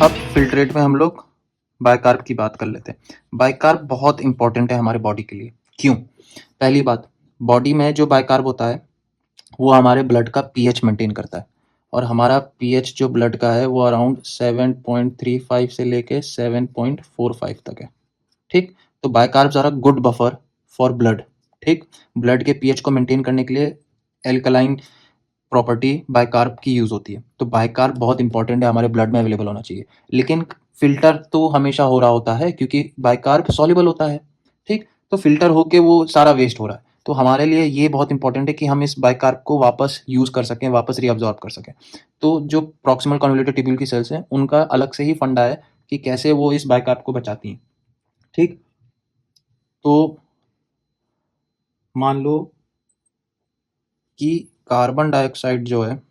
अब फिल्ट्रेट में हम लोग बाइकार्ब की बात कर लेते हैं। बाइकार्ब बहुत इंपॉर्टेंट है हमारे बॉडी के लिए। क्यों? पहली बात, बॉडी में जो बाइकार्ब होता है वो हमारे ब्लड का पीएच मेंटेन करता है, और हमारा पीएच जो ब्लड का है वो अराउंड 7.35 से लेके 7.45 तक है। ठीक? तो bicarbs are a good buffer for blood. ठीक? ब्लड के पीएच को मेंटेन करने के लिए एल्कलाइन प्रॉपर्टी बाइकार्ब की यूज होती है। तो बाइकार्ब बहुत इंपॉर्टेंट है, हमारे ब्लड में अवेलेबल होना चाहिए। लेकिन फिल्टर तो हमेशा हो रहा होता है क्योंकि बाइकार्ब सॉल्युबल होता है। ठीक? तो फिल्टर होके वो सारा वेस्ट हो रहा है। तो हमारे लिए ये बहुत इंपॉर्टेंट है कि हम इस बाइकार्ब को वापस यूज कर सकें, वापस रीअब्सॉर्ब कर सकें। तो जो प्रॉक्सिमल कन्वोल्यूटेड ट्यूब्यूल की सेल्स हैं उनका अलग से ही फंडा है कि कैसे वो इस बाइकार्ब को बचाती हैं। ठीक? तो मान लो कि कार्बन डाइऑक्साइड जो है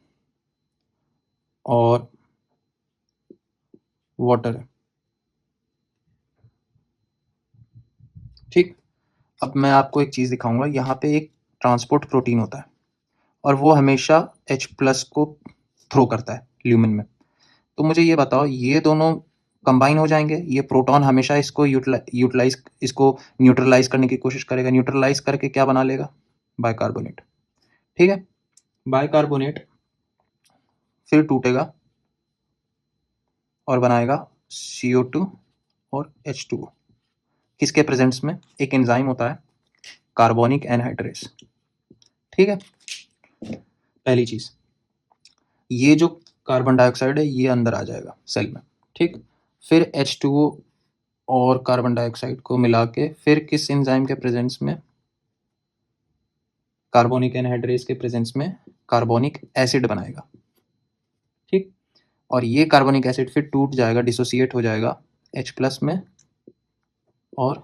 और वाटर है। ठीक? अब मैं आपको एक चीज़ दिखाऊंगा। यहाँ पे एक ट्रांसपोर्ट प्रोटीन होता है और वो हमेशा H+ को थ्रो करता है ल्यूमेन में। तो मुझे ये बताओ, ये दोनों कंबाइन हो जाएंगे? ये प्रोटॉन हमेशा इसको यूटिलाइज इसको न्यूट्रलाइज करने की कोशिश करेगा। न्यूट्रलाइज करके क्या बना लेगा? बाइकार्बोनेट। ठीक है? बाइकार्बोनेट फिर टूटेगा और बनाएगा CO2 और H2O। किसके प्रेजेंस में? एक एंजाइम होता है कार्बोनिक एनहाइड्रेस। ठीक है? पहली चीज, ये जो कार्बन डाइऑक्साइड है ये अंदर आ जाएगा सेल में। ठीक? फिर H2O और कार्बन डाइऑक्साइड को मिला के फिर किस एंजाइम के प्रेजेंस में? कार्बोनिक एनहाइड्रेस के प्रेजेंस में कार्बोनिक एसिड बनाएगा। ठीक? और ये कार्बोनिक एसिड फिर टूट जाएगा, डिसोसिएट हो जाएगा H+ में और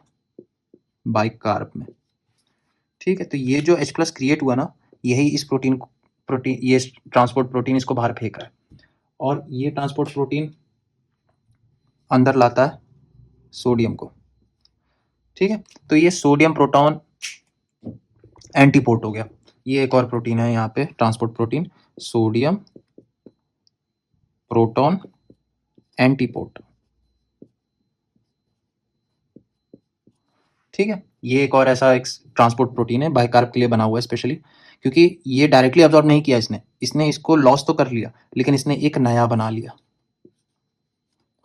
बाइकार्ब में। ठीक है? तो ये जो H+ क्रिएट हुआ ना, यही इस प्रोटीन ये ट्रांसपोर्ट प्रोटीन इसको बाहर फेंक रहा है, और ये ट्रांसपोर्ट प्रोटीन अंदर लाता है सोडियम को। ठीक है? तो ये सोडियम प्रोटॉन एंटीपोर्ट हो गया। ये एक और प्रोटीन है यहाँ पे, transport protein sodium proton antiport. ठीक है? ये एक और ऐसा एक ट्रांसपोर्ट प्रोटीन है, बाइकार्ब के लिए बना हुआ है स्पेशली, क्योंकि ये डायरेक्टली अब्सॉर्ब नहीं किया इसने इसको लॉस तो कर लिया, लेकिन इसने एक नया बना लिया,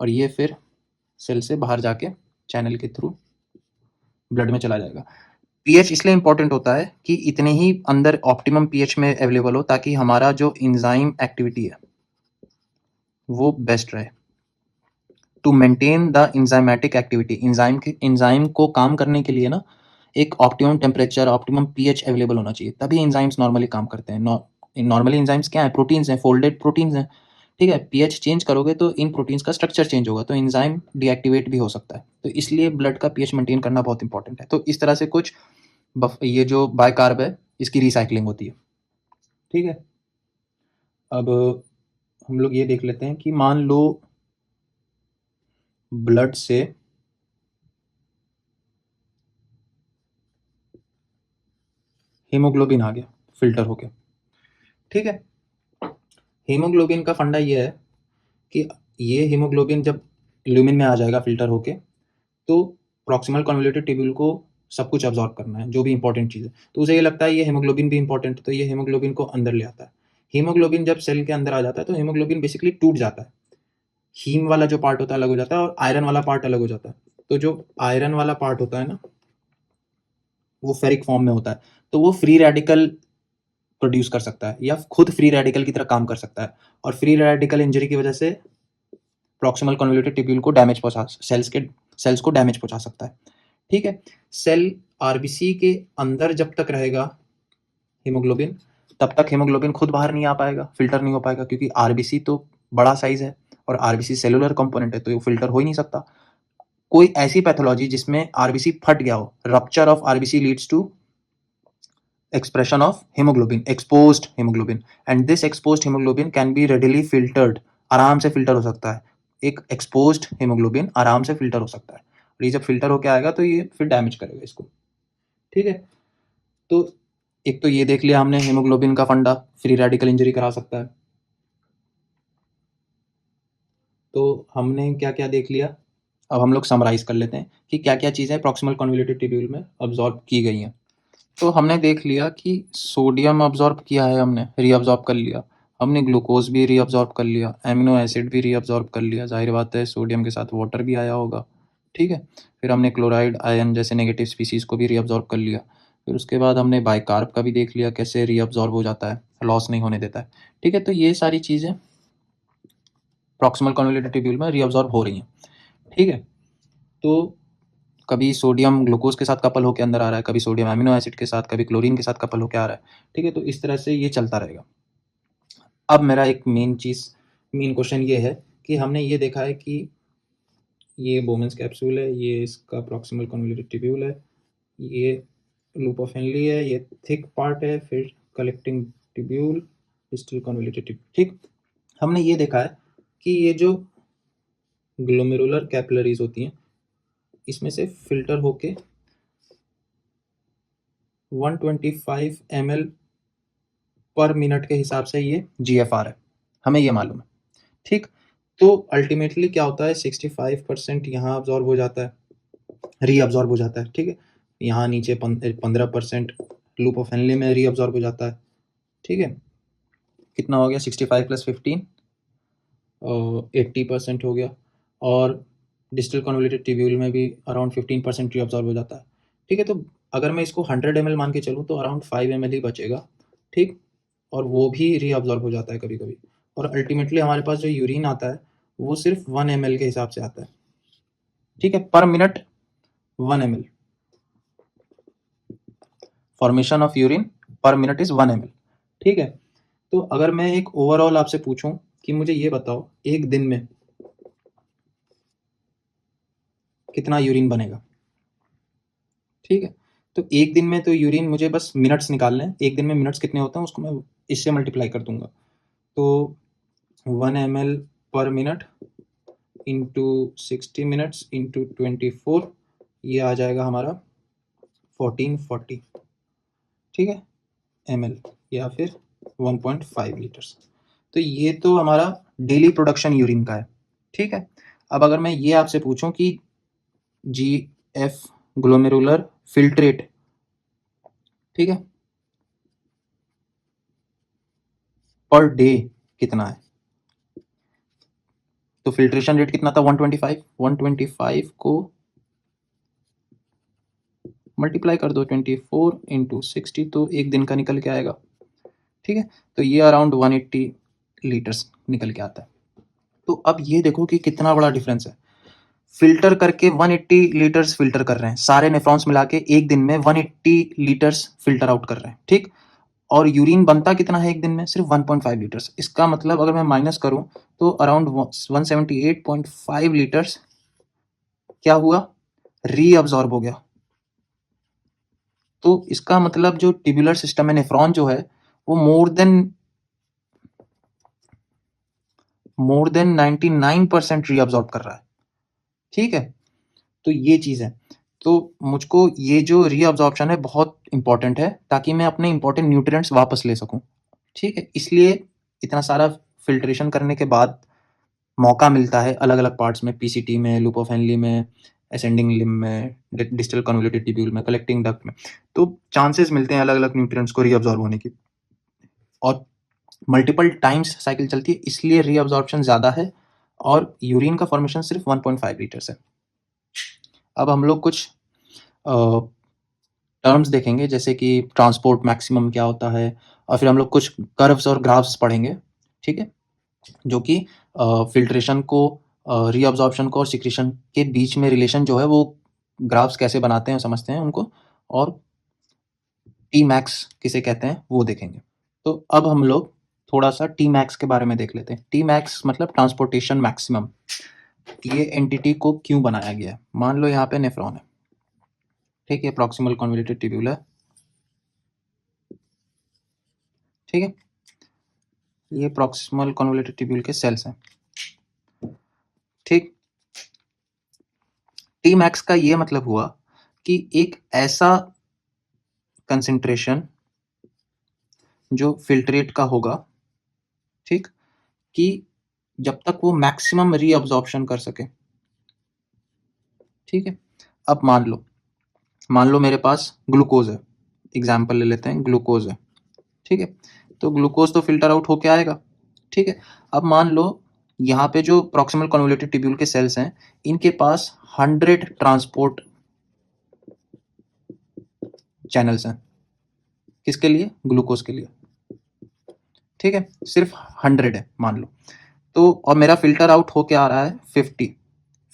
और ये फिर सेल से बाहर जाके चैनल के थ्रू ब्लड में चला जाएगा। पीएच इसलिए इंपॉर्टेंट होता है कि इतने ही अंदर ऑप्टिमम पीएच में अवेलेबल हो, ताकि हमारा जो एंजाइम एक्टिविटी है वो बेस्ट रहे। To maintain the enzymatic activity, enzyme को काम करने के लिए ना एक optimum temperature, optimum pH available होना चाहिए, तभी एंजाइम्स नॉर्मली काम करते हैं। नॉर्मली एंजाइम्स क्या है? प्रोटीन्स हैं, फोल्डेड प्रोटीन्स हैं। ठीक है? पीएच चेंज करोगे तो इन प्रोटीन्स का स्ट्रक्चर चेंज होगा, तो एंजाइम डीएक्टिवेट भी हो सकता है। तो इसलिए ब्लड का पीएच मेंटेन करना बहुत इंपॉर्टेंट है। तो इस तरह से कुछ ये जो बाइकार्ब है इसकी रिसाइकलिंग होती है। ठीक है? अब हम लोग ये देख लेते हैं कि मान लो ब्लड से हीमोग्लोबिन आ गया फिल्टर होके। ठीक है? हीमोग्लोबिन का फंडा ये है कि ये हीमोग्लोबिन जब ल्यूमिन में आ जाएगा फिल्टर होके, तो प्रॉक्सिमल कन्वोल्यूटेड ट्यूब्यूल को सब कुछ अब्सॉर्ब करना है, जो भी इंपॉर्टेंट चीज़ है। तो उसे ये लगता है ये हीमोग्लोबिन भी इंपॉर्टेंट है, तो ये हीमोग्लोबिन को अंदर ले आता है। हीमोग्लोबिन जब सेल के अंदर आ जाता है तो हीमोग्लोबिन बेसिकली टूट जाता है। हीम वाला जो पार्ट होता है अलग हो जाता है और आयरन वाला पार्ट अलग हो जाता है। तो जो आयरन वाला पार्ट होता है ना, वो फेरिक फॉर्म में होता है, तो वो फ्री रेडिकल प्रोड्यूस कर सकता है या खुद फ्री रेडिकल की तरह काम कर सकता है, और फ्री रेडिकल इंजरी की वजह से प्रॉक्सिमल कन्वोल्यूटेड ट्यूब्यूल को डैमेज पहुंचा, सेल्स को डैमेज पहुंचा सकता है। ठीक है? सेल आरबीसी के अंदर जब तक रहेगा हीमोग्लोबिन, तब तक हीमोग्लोबिन खुद बाहर नहीं आ पाएगा, फिल्टर नहीं हो पाएगा, क्योंकि आरबीसी तो बड़ा साइज है और आरबीसी सेलुलर कंपोनेंट है, तो ये फिल्टर हो ही नहीं सकता। कोई ऐसी पैथोलॉजी जिसमें आरबीसी फट गया हो, rupture of RBC leads to expression of hemoglobin, exposed hemoglobin, and this exposed hemoglobin can be readily filtered, आराम से फिल्टर हो सकता है। एक exposed hemoglobin आराम से फिल्टर हो सकता है, और ये जब फिल्टर होके आएगा तो ये फिर डैमेज करेगा इसको। ठीक है? तो एक तो ये देख लिया हमने, हेमोग्लोबिन का फंडा फ्री रेडिकल इंजरी करा सकता है। तो हमने क्या-क्या देख लिया, अब हम लोग समराइज़ कर लेते हैं कि क्या-क्या चीज़ें प्रॉक्सिमल कन्वोल्यूटेड ट्यूब्यूल में अब्ज़ॉर्ब की गई हैं। तो हमने देख लिया कि सोडियम अब्ज़ॉर्ब किया है हमने, रीअब्ज़ॉर्ब कर लिया। हमने ग्लूकोज़ भी रीअब्ज़ॉर्ब कर लिया, एमिनो एसिड भी रीअब्ज़ॉर्ब कर लिया, ज़ाहिर बात है सोडियम के साथ वाटर भी आया होगा, ठीक है? फिर हमने क्लोराइड, आयन जैसे नेगेटिव स्पीशीज़ को भी रीअब्ज़ॉर्ब कर लिया। फिर उसके बाद हमने बाइकार्ब का भी देख लिया कैसे रीअब्ज़ॉर्ब हो जाता है, लॉस नहीं होने देता है, ठीक है? तो ये सारी चीज़ें प्रॉक्सिमल कन्वोल्यूटेड ट्यूब्यूल में रीअब्ज़ॉर्ब हो रही हैं, ठीक है? तो कभी सोडियम ग्लूकोज के साथ कपल होकर अंदर आ रहा है, कभी सोडियम एमिनो एसिड के साथ, कभी क्लोरीन के साथ कपल होकर आ रहा है, ठीक है? तो इस तरह से ये चलता रहेगा। अब मेरा एक मेन क्वेश्चन ये है कि हमने ये देखा है कि ये बोमेन्स कैप्सूल है, ये इसका प्रॉक्सिमल कन्वोल्यूटेड ट्यूब्यूल है, ये लूप ऑफ हेनली है, ये थिक पार्ट है, फिर collecting tubule, distal convoluted tubule, ठीक? हमने ये देखा है कि ये जो ग्लोमेरुलर कैपिलरीज होती हैं, इसमें से फिल्टर होके 125 ml पर मिनट के हिसाब से ये GFR है, हमें ये मालूम है, ठीक? तो अल्टीमेटली क्या होता है, 65% यहाँ अब्जॉर्ब हो जाता है, रीअब्जॉर्ब हो जाता है, ठीक है? यहाँ नीचे 15% लूप ऑफ हेनली में रीअब्जॉर्ब हो जाता है, ठीक है? कितना हो गया, 65 + 15 80% हो गया, और डिस्टल कन्वोल्यूटेड ट्यूब्यूल में भी अराउंड 15% रीअब्जॉर्ब हो जाता है, ठीक है? तो अगर मैं इसको 100 ml मान के चलूँ तो अराउंड 5 ml ही बचेगा, ठीक? और वो भी रीअब्जॉर्ब हो जाता है कभी-कभी, और अल्टीमेटली हमारे पास जो यूरिन आता है वो सिर्फ 1 ml के हिसाब से आता है, ठीक है? पर minute 1 ml, formation of urine पर मिनट इज 1 ml, ठीक है? तो अगर मैं एक ओवरऑल आपसे पूछूं कि मुझे ये बताओ एक दिन में कितना यूरिन बनेगा, ठीक है? तो एक दिन में तो यूरिन मुझे बस मिनट्स निकालने हैं, एक दिन में मिनट्स कितने होते हैं उसको मैं इससे मल्टीप्लाई कर दूंगा, तो 1 ml पर मिनट इंटू 60 मिनट्स इंटू 24, ये आ जाएगा हमारा 1440, ठीक है, ml, या फिर 1.5 लीटर्स। तो ये तो हमारा डेली प्रोडक्शन यूरिन का है, ठीक है? अब अगर मैं ये आपसे पूछूं कि GF ग्लोमेरुलर फिल्ट्रेट, ठीक है, पर डे कितना है, तो फिल्ट्रेशन रेट कितना था, 125, 125 को मल्टीप्लाई कर दो 24 इंटू 60, तो एक दिन का निकल के आएगा, ठीक है? तो ये अराउंड 180 लीटर्स निकल के आता है। तो अब ये देखो कि कितना बड़ा डिफरेंस है, फिल्टर करके 180 लीटर्स फिल्टर कर रहे हैं, सारे नेफ्रॉन्स मिला के एक दिन में 180 लीटर्स फिल्टर आउट कर रहे हैं, ठीक? और यूरिन बनता कितना है एक दिन में, सिर्फ 1.5 लीटर्स। इसका मतलब अगर मैं माइनस करूं तो अराउंड 178.5 लीटर्स क्या हुआ, रीअब्जॉर्ब हो गया। तो इसका मतलब जो ट्यूबुलर सिस्टम है, नेफ्रॉन जो है वो मोर देन 99% रीअब्जॉर्ब कर रहा है, ठीक है? तो ये चीज़ है। तो मुझको ये जो रीअब्जॉर्प्शन है बहुत इंपॉर्टेंट है, ताकि मैं अपने इंपॉर्टेंट न्यूट्रिएंट्स वापस ले सकूं, ठीक है? इसलिए इतना सारा फिल्ट्रेशन करने के बाद मौका मिलता है अलग अलग पार्ट्स में, पीसीटी में, लूप ऑफ हेनली में, असेंडिंग लिम्ब में, डिस्टल कन्वोल्यूटेड ट्यूब्यूल में, कलेक्टिंग डक्ट में, तो चांसेस मिलते हैं अलग अलग न्यूट्रिएंट्स को रीअब्जॉर्ब होने की, और मल्टीपल टाइम्स साइकिल चलती है, इसलिए रीअब्जॉर्प्शन ज़्यादा है, और यूरिन का फॉर्मेशन सिर्फ 1.5 लीटर्स है। अब हम लोग कुछ टर्म्स देखेंगे, जैसे कि ट्रांसपोर्ट मैक्सिमम क्या होता है, और फिर हम लोग कुछ कर्व्स और ग्राफ्स पढ़ेंगे, ठीक है, जो कि फिल्ट्रेशन को, रीअब्जॉर्प्शन को और सिक्रीशन के बीच में रिलेशन जो है वो ग्राफ्स कैसे बनाते हैं समझते हैं उनको, और टी मैक्स किसे कहते हैं वो देखेंगे। तो अब हम लोग थोड़ा सा टी मैक्स के बारे में देख लेते हैं। टी मैक्स मतलब ट्रांसपोर्टेशन मैक्सिमम। ये एंटिटी को क्यों बनाया गया है, मान लो यहाँ पे नेफ्रॉन है, ठीक है, प्रॉक्सिमल कन्वोल्यूटेड ट्यूब्यूल है, ठीक है, ये प्रॉक्सिमल कन्वोल्यूटेड ट्यूब्यूल के सेल्स हैं, ठीक। टी मैक्स का ये मतलब हुआ कि एक ऐसा कंसेंट्रेशन जो फिल्ट्रेट का होगा, ठीक, कि जब तक वो मैक्सिमम रीअब्जॉर्प्शन कर सके। ठीक है, अब मान लो मेरे पास ग्लूकोज है, एग्जाम्पल ले लेते हैं, ग्लूकोज है। ठीक है, तो ग्लूकोज तो फिल्टर आउट होके आएगा। ठीक है, अब मान लो यहाँ पे जो प्रॉक्सिमल कन्वोल्यूटिव ट्यूब्यूल के सेल्स हैं, इनके पास 100 ट्रांसपोर्ट चैनल्स हैं। किसके लिए? ग्लूकोज के लिए। ठीक है, सिर्फ 100 है मान लो, तो और मेरा फिल्टर आउट होके आ रहा है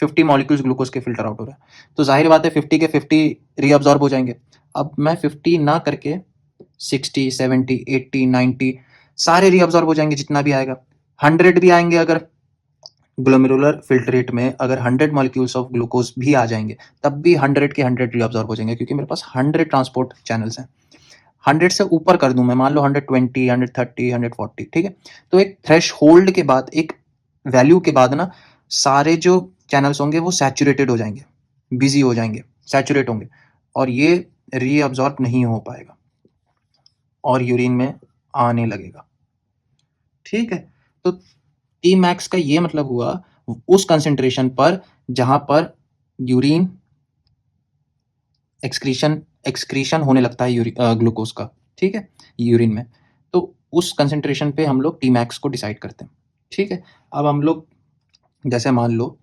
50 मॉलिक्यूल्स ग्लूकोज के फिल्टर आउट हो रहा है, तो जाहिर बात है 50 के 50 रीअब्जॉर्ब हो जाएंगे। अब मैं 50 ना करके 60, 70, 80, 90 सारे रीअब्जॉर्ब हो जाएंगे, जितना भी आएगा। 100 भी आएंगे अगर ग्लोमेरुलर फिल्ट्रेट में, अगर 100 मॉलिक्यूल्स ऑफ ग्लूकोज भी आ जाएंगे, तब भी 100 के 100 रीअब्जॉर्ब हो जाएंगे, क्योंकि मेरे पास 100 ट्रांसपोर्ट चैनल्स हैं। 100 से ऊपर कर दूं मैं, मान लो 120, 130, 140। ठीक है, तो एक थ्रेश होल्ड के बाद, एक वैल्यू के बाद ना, सारे जो चैनल्स होंगे वो सैचुरेटेड हो जाएंगे, बिजी हो जाएंगे, सैचुरेट होंगे, और ये रीअब्जॉर्ब नहीं हो पाएगा और यूरिन में आने लगेगा। ठीक है, तो टी मैक्स का ये मतलब हुआ उस कंसेंट्रेशन पर जहां पर यूरिन एक्सक्रीशन होने लगता है ग्लूकोज का। ठीक है, यूरिन में, तो उस कंसेंट्रेशन पे हम लोग टी मैक्स को डिसाइड करते हैं। ठीक है, अब हम लोग जैसे मान लो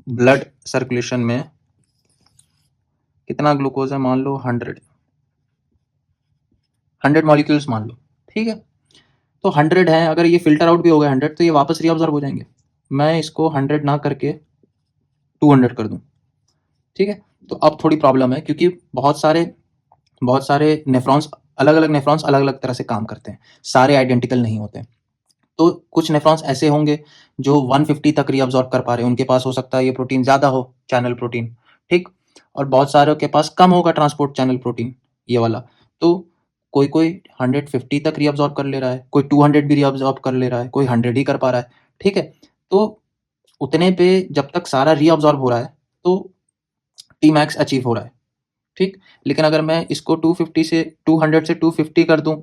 ब्लड सर्कुलेशन में कितना ग्लूकोज है, मान लो 100 मॉलिक्यूल्स मान लो। ठीक है, तो 100 है, अगर ये फिल्टर आउट भी हो गया 100, तो ये वापस रीअब्जॉर्ब हो जाएंगे। मैं इसको 100 ना करके 200 कर दूं। ठीक है, तो अब थोड़ी प्रॉब्लम है, क्योंकि बहुत सारे नेफ्रॉन्स, अलग अलग नेफ्रॉन्स अलग अलग तरह से काम करते हैं, सारे आइडेंटिकल नहीं होते। तो कुछ नेफ्रॉन्स ऐसे होंगे जो 150 तक रीअब्जॉर्ब कर पा रहे हैं, उनके पास हो सकता है ये प्रोटीन ज़्यादा हो, चैनल प्रोटीन। ठीक, और बहुत सारों के पास कम होगा ट्रांसपोर्ट चैनल प्रोटीन, ये वाला। तो कोई कोई 150 तक रीअब्जॉर्ब कर ले रहा है, कोई 200 भी रीअब्जॉर्ब कर ले रहा है, कोई 100 ही कर पा रहा है। ठीक है, तो उतने पे जब तक सारा रीअब्जॉर्ब हो रहा है, तो टी मैक्स अचीव हो रहा है। ठीक, लेकिन अगर मैं इसको 200 से 250 कर दूं,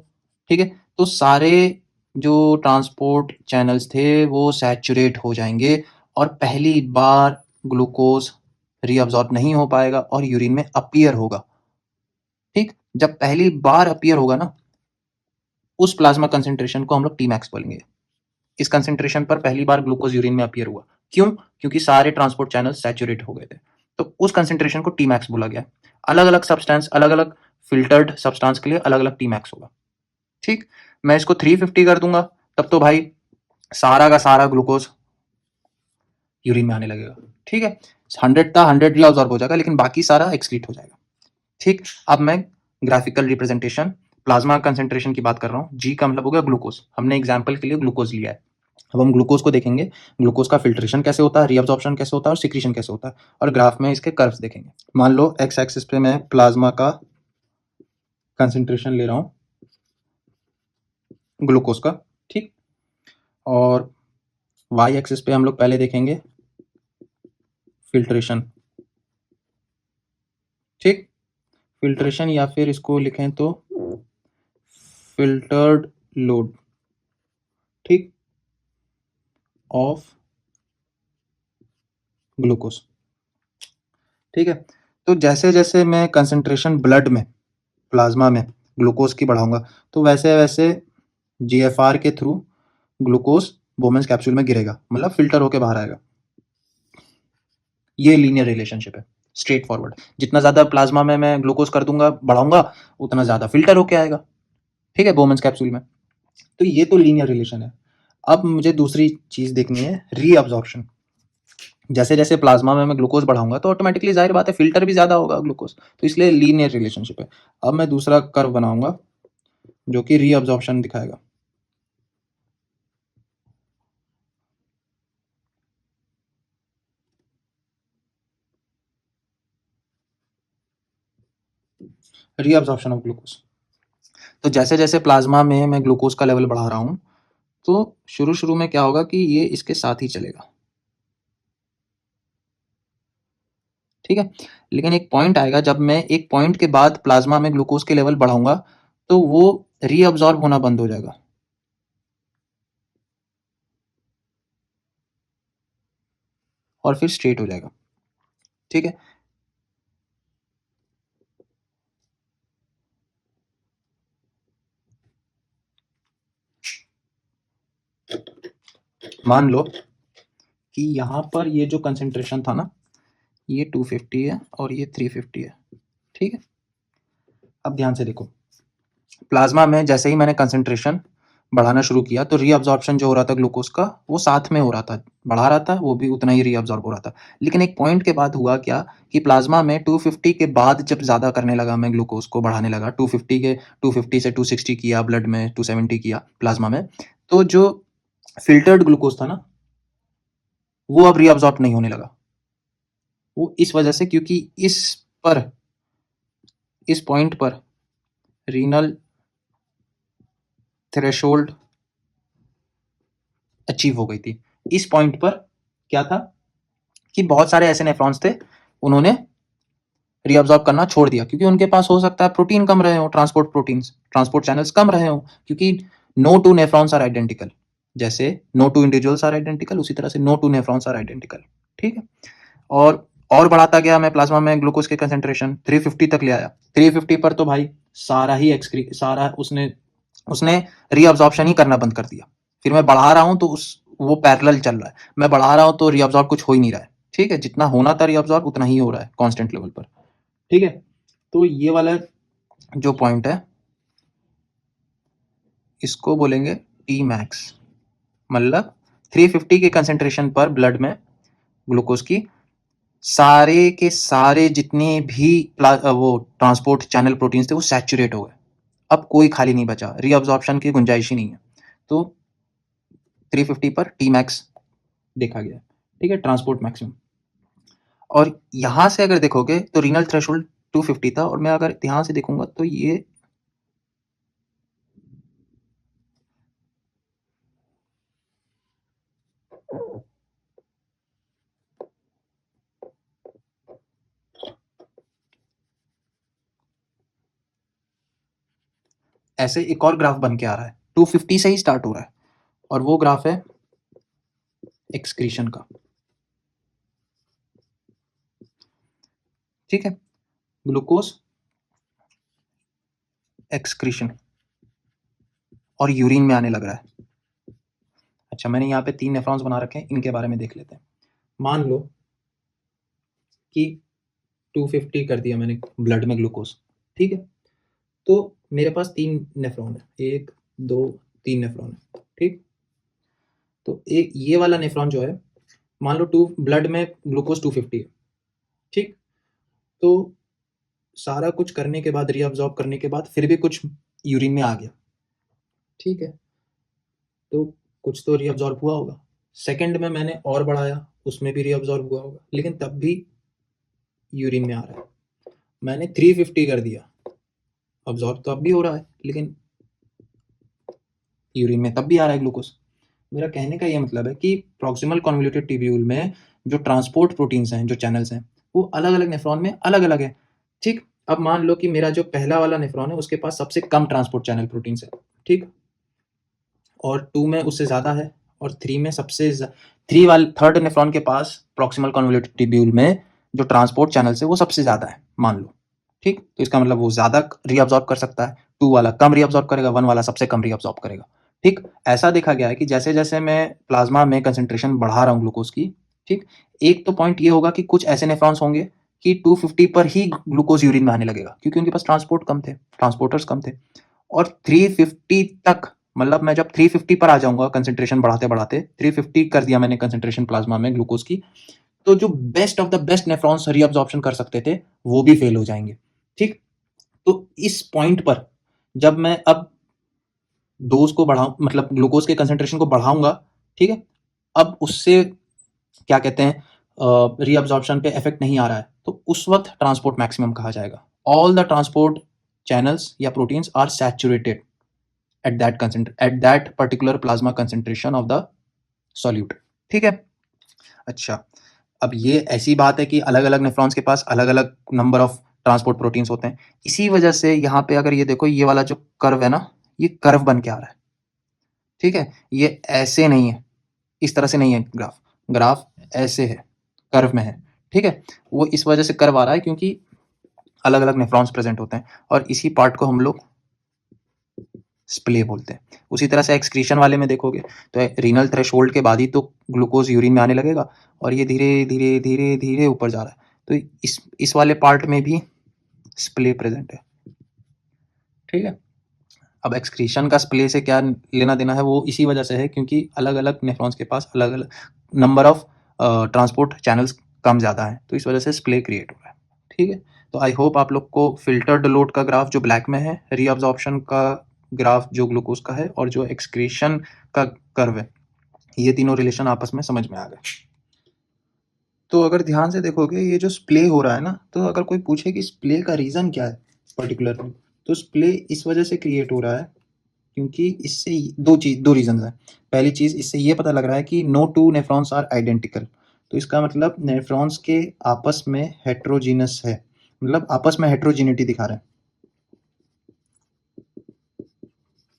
ठीक है, तो सारे जो ट्रांसपोर्ट चैनल्स थे वो सैचुरेट हो जाएंगे, और पहली बार ग्लूकोज रीअब्जॉर्ब नहीं हो पाएगा और यूरिन में अपीयर होगा। ठीक, जब पहली बार अपीयर होगा ना, उस प्लाज्मा कंसेंट्रेशन को हम लोग टी मैक्स बोलेंगे। इस कंसेंट्रेशन पर पहली बार ग्लूकोज यूरिन में अपीयर हुआ, क्यों? क्योंकि सारे ट्रांसपोर्ट चैनल सैचुरेट हो गए थे, तो उस कंसेंट्रेशन को टी मैक्स बोला गया। अलग अलग सब्सटेंस, अलग अलग फिल्टर्ड सब्सटेंस के लिए अलग अलग टी मैक्स होगा। ठीक, मैं इसको 350 कर दूंगा, तब तो भाई सारा का सारा ग्लूकोज यूरिन में आने लगेगा। ठीक है, 100 था, 100 रीअब्सॉर्ब हो जाएगा, लेकिन बाकी सारा एक्सक्रीट हो जाएगा। ठीक, अब मैं ग्राफिकल रिप्रेजेंटेशन प्लाज्मा कंसेंट्रेशन की बात कर रहा हूँ। जी का मतलब हो गया ग्लूकोज, हमने एग्जाम्पल के लिए ग्लूकोज लिया है। अब हम ग्लूकोज को देखेंगे, ग्लूकोज का फिल्ट्रेशन कैसे होता है, रीअब्सॉर्प्शन कैसे होता है, और सिक्रीशन कैसे होता है, और ग्राफ में इसके कर्व्स देखेंगे। मान लो एक्स एक्सिस पे मैं प्लाज्मा का कंसेंट्रेशन ले रहा हूँ ग्लूकोज का। ठीक, और वाई एक्सिस पे हम लोग पहले देखेंगे फिल्ट्रेशन। ठीक, फिल्ट्रेशन, या फिर इसको लिखें तो फिल्टर्ड लोड, ठीक, ऑफ ग्लूकोज। ठीक है, तो जैसे जैसे मैं कंसेंट्रेशन ब्लड में, प्लाज्मा में ग्लूकोज की बढ़ाऊंगा, तो वैसे वैसे जीएफआर के थ्रू ग्लूकोज बोमेंस कैप्सूल में गिरेगा, मतलब फिल्टर होके बाहर आएगा। ये लीनियर रिलेशनशिप है, स्ट्रेट फॉरवर्ड। जितना ज्यादा प्लाज्मा में मैं ग्लूकोज कर दूंगा, बढ़ाऊंगा, उतना ज्यादा फिल्टर होके आएगा। ठीक है, बोमेंस कैप्सूल में। तो ये तो लीनियर रिलेशन है। अब मुझे दूसरी चीज देखनी है, रीअब्जॉर्प्शन। जैसे जैसे प्लाज्मा में मैं ग्लूकोज बढ़ाऊंगा, तो ऑटोमेटिकली जाहिर बात है फिल्टर भी ज्यादा होगा ग्लूकोज, तो इसलिए लीनियर रिलेशनशिप है। अब मैं दूसरा कर्व बनाऊंगा जो कि रीअब्जॉर्प्शन दिखाएगा। Reabsorption of glucose. तो जैसे जैसे प्लाज्मा में मैं ग्लूकोज का लेवल बढ़ा रहा हूं, तो शुरू शुरू में क्या होगा कि ये इसके साथ ही चलेगा। ठीक है, लेकिन एक पॉइंट आएगा, जब मैं एक पॉइंट के बाद प्लाज्मा में ग्लूकोज के लेवल बढ़ाऊंगा, तो वो रीअब्जॉर्ब होना बंद हो जाएगा। और फिर स्ट्रेट हो जाएगा। ठीक है, मान लो कि यहाँ पर ये जो कंसेंट्रेशन था ना, ये 250 है और ये 350 है। ठीक है, अब ध्यान से देखो, प्लाज्मा में जैसे ही मैंने कंसेंट्रेशन बढ़ाना शुरू किया तो रीअब्जॉर्प्शन जो हो रहा था ग्लूकोज का वो साथ में हो रहा था, बढ़ा रहा था, वो भी उतना ही रीअब्जॉर्ब हो रहा था। लेकिन एक पॉइंट के बाद हुआ क्या कि प्लाज्मा में 250 के बाद जब ज़्यादा करने लगा, मैं ग्लूकोज को बढ़ाने लगा, 250 से 260 किया, ब्लड में 270 किया प्लाज्मा में, तो जो फिल्टर्ड ग्लूकोज था ना वो अब रीअब्जॉर्ब नहीं होने लगा। वो इस वजह से क्योंकि इस पॉइंट पर रीनल थ्रेशोल्ड अचीव हो गई थी। इस पॉइंट पर क्या था कि बहुत सारे ऐसे नेफ्रॉन्स थे, उन्होंने रीअब्जॉर्ब करना छोड़ दिया क्योंकि उनके पास हो सकता है प्रोटीन कम रहे हो, ट्रांसपोर्ट चैनल्स कम रहे हो, क्योंकि no two nephrons are identical. जैसे no two individuals are identical, उसी तरह से no two nephrons are identical. ठीक है, और बढ़ाता गया मैं प्लाज्मा में ग्लूकोज के कंसेंट्रेशन 350 तक ले आया। 350 पर तो भाई सारा उसने रीअब्जॉर्प्शन ही करना बंद कर दिया। फिर मैं बढ़ा रहा हूं तो वो पैरेलल चल रहा है, मैं बढ़ा रहा हूं तो रीअब्जॉर्ब कुछ हो ही नहीं रहा है। ठीक है, जितना होना था रीअब्जॉर्ब उतना ही हो रहा है कांस्टेंट लेवल पर। ठीक है, तो ये वाला जो पॉइंट है इसको बोलेंगे टी मैक्स, मतलब 350 के कंसेंट्रेशन पर ब्लड में ग्लूकोज की सारे के सारे जितने भी वो ट्रांसपोर्ट चैनल प्रोटीन्स थे वो सैचुरेट हो गए। अब कोई खाली नहीं बचा, रीअब्जॉर्प्शन की गुंजाइश ही नहीं है। तो 350 पर टी मैक्स देखा गया। ठीक है, ट्रांसपोर्ट मैक्सिमम। और यहां से अगर देखोगे तो रीनल थ्रेशोल्ड 250 था, और मैं अगर ध्यान से देखूंगा तो ये ऐसे एक और ग्राफ बन के आ रहा है, 250 से ही स्टार्ट हो रहा है, और वो ग्राफ है एक्सक्रीशन का। ठीक है, ग्लूकोज एक्सक्रीशन और यूरिन में आने लग रहा है। अच्छा, मैंने यहाँ पे 3 नेफ्रॉन्स बना रखे हैं, इनके बारे में देख लेते हैं। मान लो कि 250 कर दिया मैंने ब्लड में ग्लूकोज। ठीक है, तो मेरे पास 3 नेफ्रॉन है, 1 2 3 नेफ्रॉन है। ठीक, तो एक ये वाला नेफ्रॉन जो है, मान लो ब्लड में ग्लूकोज 250 है। ठीक, तो सारा कुछ करने के बाद, रीअब्जॉर्ब करने के बाद फिर भी कुछ यूरिन में आ गया। ठीक है, तो कुछ तो रीअब्जॉर्ब हुआ होगा। सेकंड में मैंने और बढ़ाया, उसमें भी रीअब्जॉर्ब हुआ होगा, लेकिन तब भी यूरिन में आ रहा है। मैंने 350 कर दिया, अब्जॉर्ब तो अब भी हो रहा है, लेकिन यूरिन में तब भी आ रहा है ग्लूकोज। मेरा कहने का ये मतलब है कि प्रॉक्सिमल कन्वोल्यूटेड ट्यूब्यूल में जो ट्रांसपोर्ट प्रोटीन्स हैं, जो चैनल्स हैं, वो अलग अलग नेफ्रॉन में अलग अलग है। ठीक, अब मान लो कि मेरा जो पहला वाला नेफ्रॉन है उसके पास सबसे कम ट्रांसपोर्ट चैनल प्रोटीन्स है। ठीक, और 2 में उससे ज़्यादा है, और 3 में थर्ड नेफ्रॉन के पास प्रॉक्सिमल कन्वोल्यूटेड ट्यूब्यूल में जो ट्रांसपोर्ट चैनल्स है वो सबसे ज़्यादा है, मान लो। ठीक, तो इसका मतलब वो ज़्यादा रीअब्जॉर्ब कर सकता है, 2 वाला कम रीअब्जॉर्ब करेगा, 1 वाला सबसे कम रीअब्जॉर्ब करेगा। ठीक, ऐसा देखा गया है कि जैसे जैसे मैं प्लाज्मा में कंसेंट्रेशन बढ़ा रहा हूँ ग्लूकोज की, ठीक, एक तो पॉइंट ये होगा कि कुछ ऐसे नेफ्रॉन्स होंगे कि 250 पर ही ग्लूकोज यूरिन में आने लगेगा क्योंकि उनके पास ट्रांसपोर्टर्स कम थे। और 350 तक, मतलब मैं जब 350 पर आ जाऊंगा कंसेंट्रेशन बढ़ाते बढ़ाते, 350 कर दिया मैंने कंसेंट्रेशन प्लाज्मा में ग्लूकोज की, तो जो best of the best nephrons reabsorption कर सकते थे वो भी फेल हो जाएंगे। ठीक, तो इस पॉइंट पर जब मैं अब डोज को बढ़ाऊं, मतलब ग्लूकोज के कंसेंट्रेशन को बढ़ाऊंगा, ठीक है, अब उससे क्या कहते हैं, रीअब्जॉर्प्शन पे इफेक्ट नहीं आ रहा है, तो उस वक्त ट्रांसपोर्ट मैक्सिमम कहा जाएगा। ऑल द ट्रांसपोर्ट चैनल्स या proteins are saturated at that particular plasma concentration of the solute। ठीक है, अच्छा, अब ये ऐसी बात है कि अलग अलग नेफ्रॉन्स के पास अलग अलग नंबर ऑफ ट्रांसपोर्ट प्रोटीन्स होते हैं। इसी वजह से यहाँ पे अगर ये देखो, ये वाला जो कर्व है ना, ये कर्व बन के आ रहा है। ठीक है, ये ऐसे नहीं है, इस तरह से नहीं है ग्राफ, ग्राफ ऐसे है। कर्व में है, ठीक है। वो इस वजह से कर्व आ रहा है क्योंकि अलग अलग नेफ्रॉन्स प्रेजेंट होते हैं और इसी पार्ट को हम लोग स्प्ले बोलते हैं। उसी तरह से एक्सक्रीशन वाले में देखोगे तो रीनल थ्रेशोल्ड के बाद ही तो ग्लूकोज यूरिन में आने लगेगा और ये धीरे धीरे धीरे धीरे ऊपर जा रहा है। तो इस वाले पार्ट में भी स्प्ले प्रेजेंट है, ठीक है। अब एक्सक्रीशन का स्प्ले से क्या लेना देना है, वो इसी वजह से है क्योंकि अलग अलग नेफ्रॉन्स के पास अलग अलग नंबर ऑफ ट्रांसपोर्ट चैनल्स कम ज़्यादा है, तो इस वजह से स्प्ले क्रिएट हो रहा है, ठीक है। तो आई होप आप लोग को फिल्टर्ड लोड का ग्राफ जो ब्लैक में है, रीअब्जॉर्प्शन का ग्राफ जो ग्लूकोज का है और जो एक्सक्रीशन का कर्व है, ये तीनों रिलेशन आपस में समझ में आ गए। तो अगर ध्यान से देखोगे ये जो स्प्ले हो रहा है ना, तो अगर कोई पूछे कि स्प्ले का रीज़न क्या है पर्टिकुलरली, तो स्प्ले इस वजह से क्रिएट हो रहा है क्योंकि इससे दो रीजंस हैं। पहली चीज़, इससे ये पता लग रहा है कि no two nephrons are identical, तो इसका मतलब नेफ्रॉन्स के आपस में हेट्रोजीनस है, मतलब आपस में हेट्रोजिनिटी दिखा रहे हैं,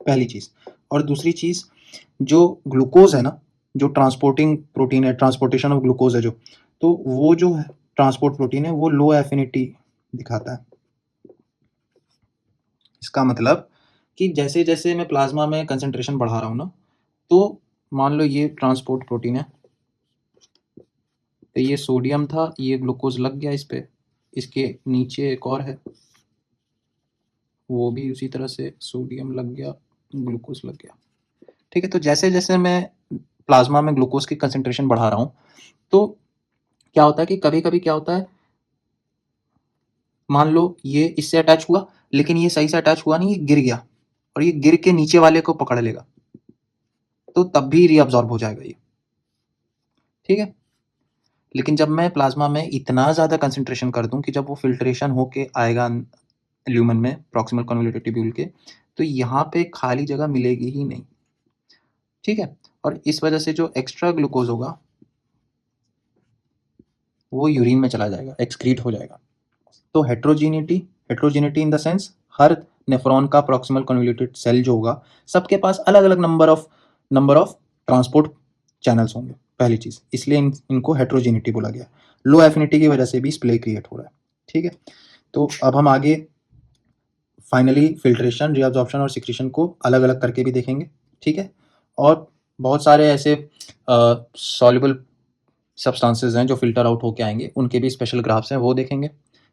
पहली चीज़। और दूसरी चीज़, जो ग्लूकोज है ना, जो ट्रांसपोर्टिंग प्रोटीन है, ट्रांसपोर्टेशन ऑफ ग्लूकोज है जो, तो वो जो ट्रांसपोर्ट प्रोटीन है वो लो एफिनिटी दिखाता है। इसका मतलब कि जैसे जैसे मैं प्लाज्मा में कंसंट्रेशन बढ़ा रहा हूँ ना, तो मान लो ये ट्रांसपोर्ट प्रोटीन है, तो ये सोडियम था, ये ग्लूकोज लग गया इस पे, इसके नीचे एक और है, वो भी उसी तरह से सोडियम लग गया, ग्लूकोज लग गया, ठीक है। तो जैसे जैसे मैं प्लाज्मा में ग्लूकोज की कंसंट्रेशन बढ़ा रहा हूँ, तो क्या होता है कि कभी कभी क्या होता है, मान लो ये इससे अटैच हुआ लेकिन ये सही से अटैच हुआ नहीं, ये गिर गया और ये गिर के नीचे वाले को पकड़ लेगा, तो तब भी रीअब्सॉर्ब हो जाएगा ये, ठीक है। लेकिन जब मैं प्लाज्मा में इतना ज़्यादा कंसंट्रेशन कर दूं कि जब वो फिल्ट्रेशन होके आएगा ल्यूमन में प्रॉक्सिमल कन्वोल्यूटेड ट्यूब्यूल के, तो यहाँ पे खाली जगह मिलेगी ही नहीं, ठीक है। और इस वजह से जो एक्स्ट्रा ग्लूकोज होगा वो यूरिन में चला जाएगा, एक्सक्रीट हो जाएगा। तो हेट्रोजिनिटी इन द सेंस, हर नेफ्रॉन का प्रॉक्सिमल कन्वोल्यूटेड सेल जो होगा, सबके पास अलग अलग नंबर ऑफ ट्रांसपोर्ट चैनल्स होंगे, पहली चीज़, इसलिए इनको हेट्रोजिनिटी बोला गया। लो एफिनिटी की वजह से भी स्प्ले क्रिएट हो रहा है, ठीक है। तो अब हम आगे फाइनली फिल्ट्रेशन, रीअब्जॉर्प्शन और सिक्रीशन को अलग अलग करके भी देखेंगे, ठीक है। और बहुत सारे ऐसे सॉल्युबल सब्सटेंसेस हैं जो फिल्टर आउट होके आएंगे, उनके भी स्पेशल ग्राफ्स हैं, वो देखेंगे।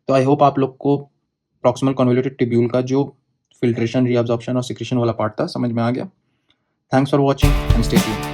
तो आई होप आप लोग को प्रॉक्सिमल कन्वोल्यूटेड ट्यूब्यूल का जो फिल्ट्रेशन, रीअब्जॉर्प्शन और सिक्रीशन वाला पार्ट था समझ में आ गया। Thanks for watching and stay tuned.